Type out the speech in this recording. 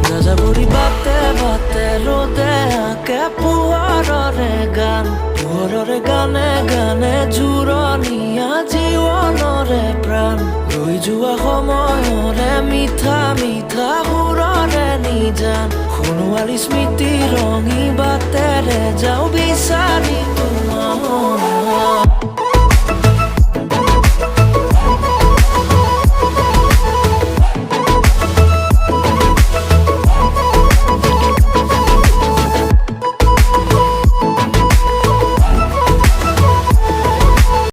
যাযাবৰী বাটে বাটে ৰ'দে আঁকে পোহৰৰে গানে গানে জোৰণীয়া জীৱনৰে প্ৰাণ ৰৈ যোৱা সময়ৰে মিঠা মিঠা সুৰৰে নিজান সোণোৱালী স্মৃতি ৰঙী বাটেৰে যাওঁ বিচাৰি তোমাৰ